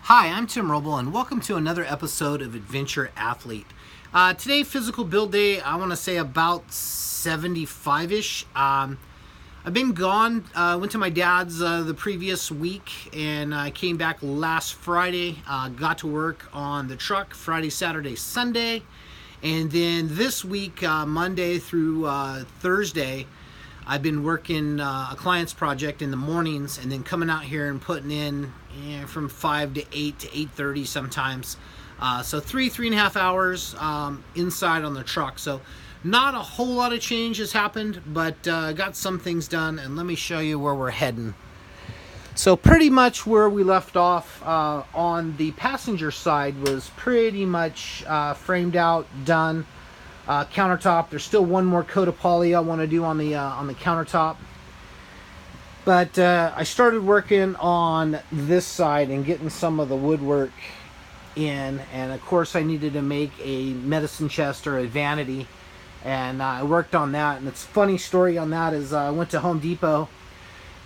Hi, I'm Tim Roble, and welcome to another episode of Adventure Athlete. Today, physical build day, I want to say about 75-ish. I've been gone. Went to my dad's the previous week, and I came back last Friday. Got to work on the truck Friday, Saturday, Sunday. And then this week, Monday through Thursday, I've been working a client's project in the mornings and then coming out here and putting in from 5 to 8 to 8:30 sometimes. So three and a half hours inside on the truck. So not a whole lot of change has happened, but got some things done, and let me show you where we're heading. So pretty much where we left off on the passenger side was pretty much framed out, done. Countertop, there's still one more coat of poly I want to do on the countertop, but I started working on this side and getting some of the woodwork in, and of course I needed to make a medicine chest or a vanity, and I worked on that. And it's a funny story on that is I went to Home Depot,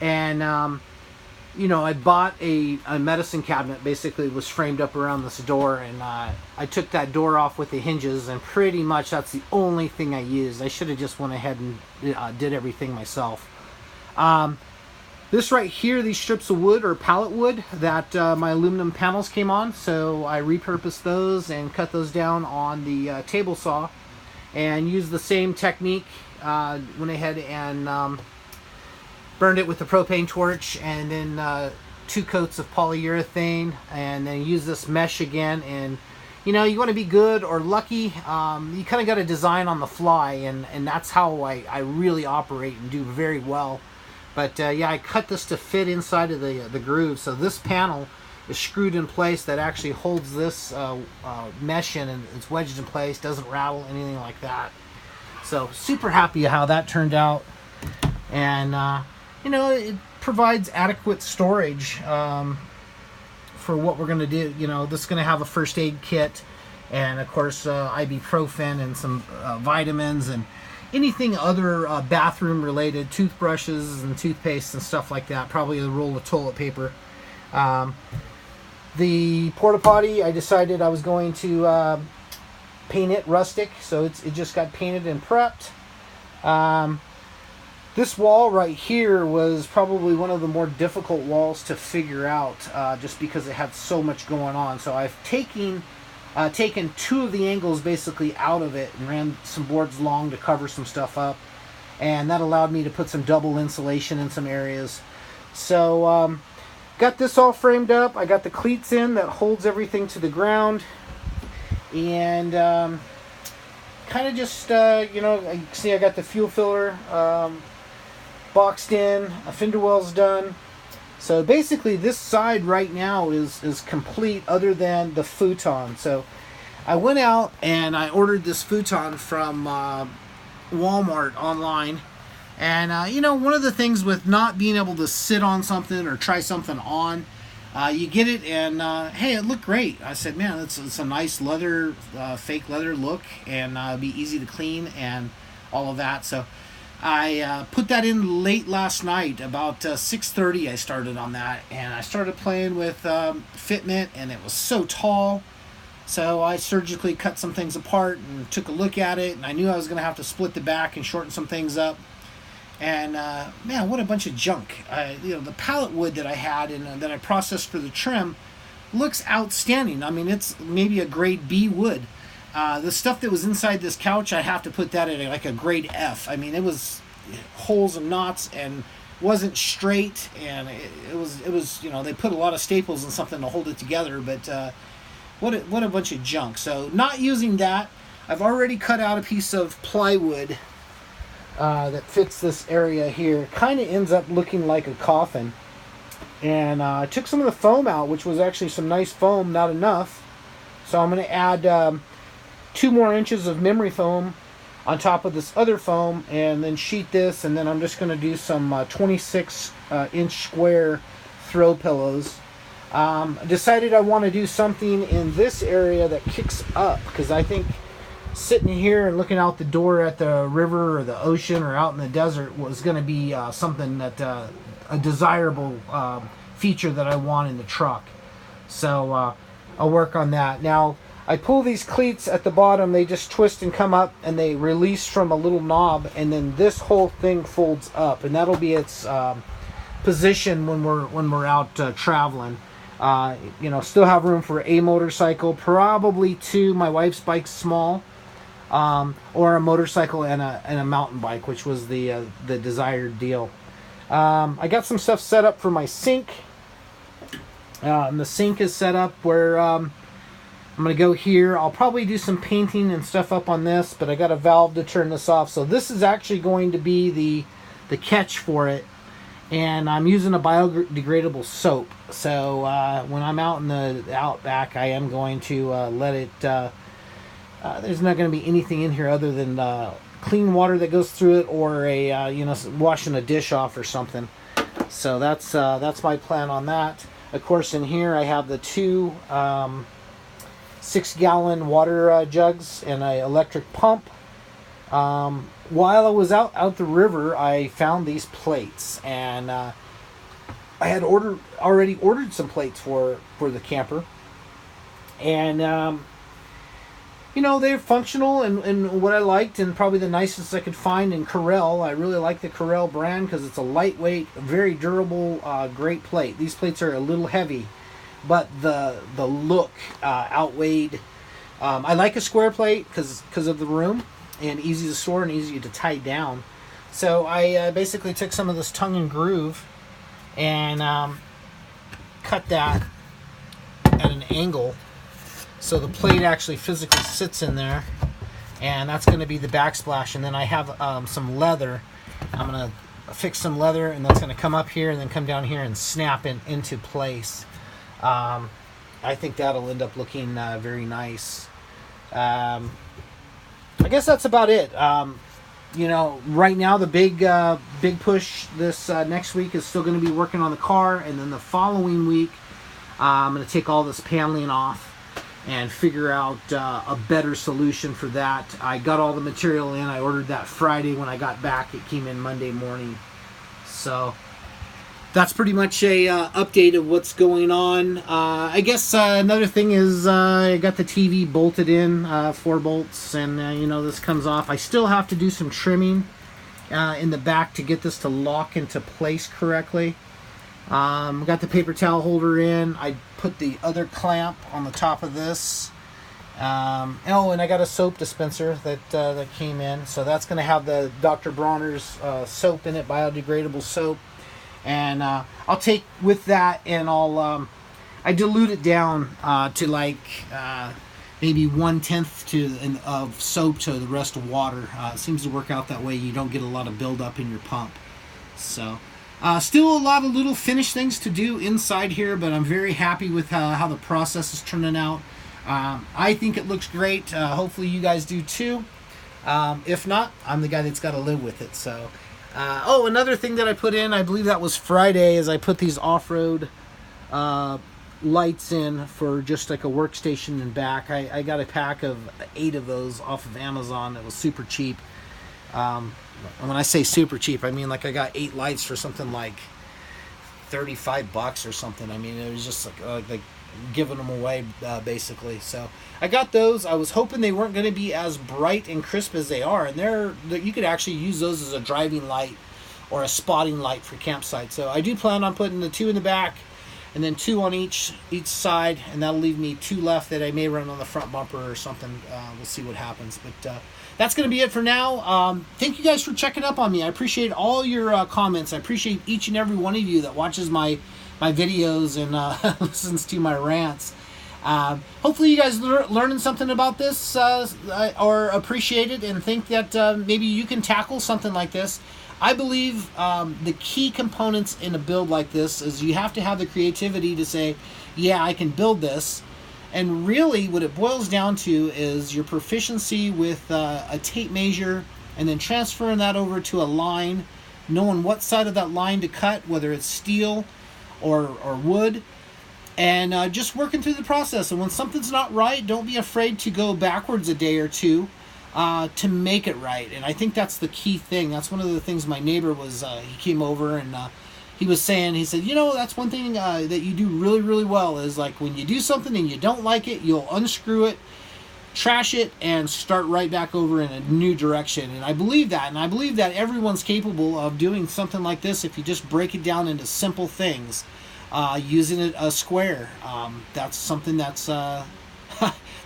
and I bought a medicine cabinet. Basically it was framed up around this door, and I took that door off with the hinges, and pretty much that's the only thing I used. I should have just went ahead and did everything myself. This right here, these strips of wood are pallet wood that my aluminum panels came on, so I repurposed those and cut those down on the table saw and used the same technique. Went ahead and burned it with the propane torch, and then 2 coats of polyurethane, and then use this mesh again. And you want to be good or lucky, you kind of got to design on the fly, and that's how I really operate and do very well. But yeah, I cut this to fit inside of the groove, so this panel is screwed in place that actually holds this mesh in, and it's wedged in place, doesn't rattle, anything like that. So super happy how that turned out. And it provides adequate storage for what we're going to do. This is going to have a first aid kit, and of course ibuprofen and some vitamins and anything other bathroom related, toothbrushes and toothpaste and stuff like that. Probably a roll of toilet paper. The porta potty, I decided I was going to paint it rustic, so it just got painted and prepped. This wall right here was probably one of the more difficult walls to figure out, just because it had so much going on. So I've taken 2 of the angles basically out of it and ran some boards long to cover some stuff up, and that allowed me to put some double insulation in some areas. So got this all framed up. I got the cleats in that holds everything to the ground, and kind of just see I got the fuel filler boxed in, a fender well's done. So basically this side right now is complete, other than the futon. So I went out and I ordered this futon from Walmart online. And one of the things with not being able to sit on something or try something on, you get it and hey, it looked great. I said, man, it's a nice leather, fake leather look, and it'll be easy to clean and all of that. So I put that in late last night, about 6:30 I started on that, and I started playing with fitment, and it was so tall. So I surgically cut some things apart and took a look at it, and I knew I was going to have to split the back and shorten some things up. And man, what a bunch of junk. The pallet wood that I had and that I processed for the trim looks outstanding. I mean, it's maybe a grade B wood. The stuff that was inside this couch, I have to put that at like a grade F. I mean, it was holes and knots and wasn't straight, and it was they put a lot of staples and something to hold it together, but what a bunch of junk. So not using that. I've already cut out a piece of plywood that fits this area here. Kind of ends up looking like a coffin, and I took some of the foam out, which was actually some nice foam, not enough. So I'm going to add 2 more inches of memory foam on top of this other foam, and then sheet this, and then I'm just going to do some 26 inch square throw pillows. Decided I want to do something in this area that kicks up, because I think sitting here and looking out the door at the river or the ocean or out in the desert was going to be something that a desirable feature that I want in the truck. So I'll work on that. Now, I pull these cleats at the bottom, they just twist and come up, and they release from a little knob, and then this whole thing folds up, and that'll be its position when we're out traveling. Still have room for a motorcycle, probably two. My wife's bike's small, or a motorcycle and a mountain bike, which was the desired deal. I got some stuff set up for my sink. And the sink is set up where I'm going to go here. I'll probably do some painting and stuff up on this, but I got a valve to turn this off. So this is actually going to be the catch for it. And I'm using a biodegradable soap. So when I'm out in the outback, I am going to let it... there's not going to be anything in here other than clean water that goes through it, or washing a dish off or something. So that's my plan on that. Of course, in here I have the two 6-gallon water jugs and an electric pump. While I was out the river, I found these plates, and I had already ordered some plates for the camper, and they're functional and what I liked, and probably the nicest I could find in Corel. I really like the Corel brand because it's a lightweight, very durable, great plate. These plates are a little heavy, but the look outweighed. I like a square plate because of the room, and easy to store and easy to tie down. So I basically took some of this tongue and groove and cut that at an angle, so the plate actually physically sits in there, and that's going to be the backsplash. And then I have some leather. I'm going to fix some leather, and that's going to come up here and then come down here and snap into place. I think that'll end up looking very nice. I guess that's about it. Right now the big push this next week is still going to be working on the car, and then the following week I'm going to take all this paneling off and figure out a better solution for that. I got all the material in. I ordered that Friday. When I got back, it came in Monday morning. So that's pretty much a update of what's going on. I guess another thing is I got the TV bolted in, 4 bolts, and this comes off. I still have to do some trimming in the back to get this to lock into place correctly. Got the paper towel holder in. I put the other clamp on the top of this. And I got a soap dispenser that came in. So that's going to have the Dr. Bronner's soap in it, biodegradable soap. And I'll take with that, and I dilute it down to like maybe 1/10 of soap to the rest of water. It seems to work out that way. You don't get a lot of buildup in your pump. So still a lot of little finish things to do inside here, but I'm very happy with how the process is turning out. I think it looks great. Hopefully you guys do too. If not, I'm the guy that's got to live with it. So. Another thing that I put in, I believe that was Friday, is I put these off-road lights in for just like a workstation and back. I got a pack of 8 of those off of Amazon. That was super cheap. When I say super cheap, I mean like I got 8 lights for something like $35 or something. I mean, it was just like giving them away basically. So I got those. I was hoping they weren't going to be as bright and crisp as they are, and you could actually use those as a driving light or a spotting light for campsite. So I do plan on putting the 2 in the back and then 2 on each side, and that'll leave me 2 left that I may run on the front bumper or something. We'll see what happens, but that's going to be it for now. Thank you guys for checking up on me. I appreciate all your comments. I appreciate each and every one of you that watches my videos and listens to my rants. Hopefully you guys learning something about this or appreciate it and think that maybe you can tackle something like this. I believe the key components in a build like this is you have to have the creativity to say, yeah, I can build this. And really what it boils down to is your proficiency with a tape measure, and then transferring that over to a line, knowing what side of that line to cut, whether it's steel or wood, and just working through the process. And when something's not right, don't be afraid to go backwards a day or two to make it right. And I think that's the key thing. That's one of the things my neighbor was, he came over and he was saying, he said, that's one thing that you do really, really well is like when you do something and you don't like it, you'll unscrew it, trash it, and start right back over in a new direction. And I believe that. And I believe that everyone's capable of doing something like this if you just break it down into simple things. Using a square. That's something that's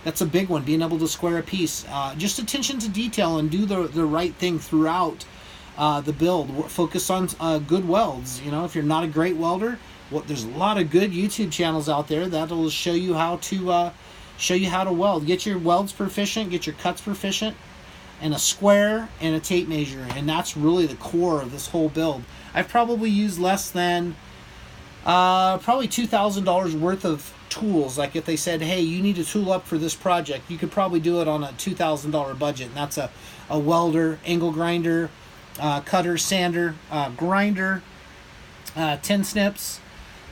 that's a big one, being able to square a piece. Just attention to detail and do the right thing throughout the build. Focus on good welds. If you're not a great welder, there's a lot of good YouTube channels out there that'll show you how to weld. Get your welds proficient, get your cuts proficient, and a square and a tape measure. And that's really the core of this whole build. I've probably used less than probably $2,000 worth of tools. Like if they said, hey, you need a tool up for this project, you could probably do it on a $2,000 budget. And that's a welder, angle grinder, cutter, sander, grinder, tin snips,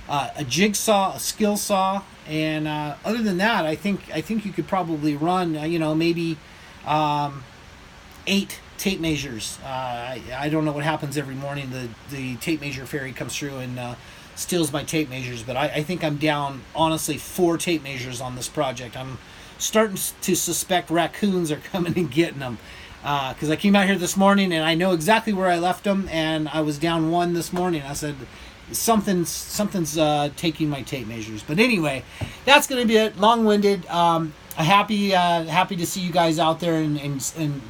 a jigsaw, a skill saw, and other than that, I think you could probably run, maybe 8 tape measures. I don't know what happens every morning. The tape measure fairy comes through and steals my tape measures, but I think I'm down, honestly, 4 tape measures on this project. I'm starting to suspect raccoons are coming and getting them, because I came out here this morning and I know exactly where I left them, and I was down 1 this morning. I said something's taking my tape measures. But anyway, that's going to be it. Long-winded. Happy to see you guys out there and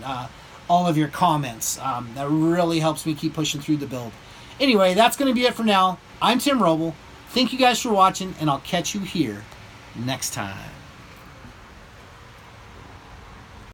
all of your comments. That really helps me keep pushing through the build. Anyway, that's going to be it for now. I'm Tim Roble. Thank you guys for watching, and I'll catch you here next time.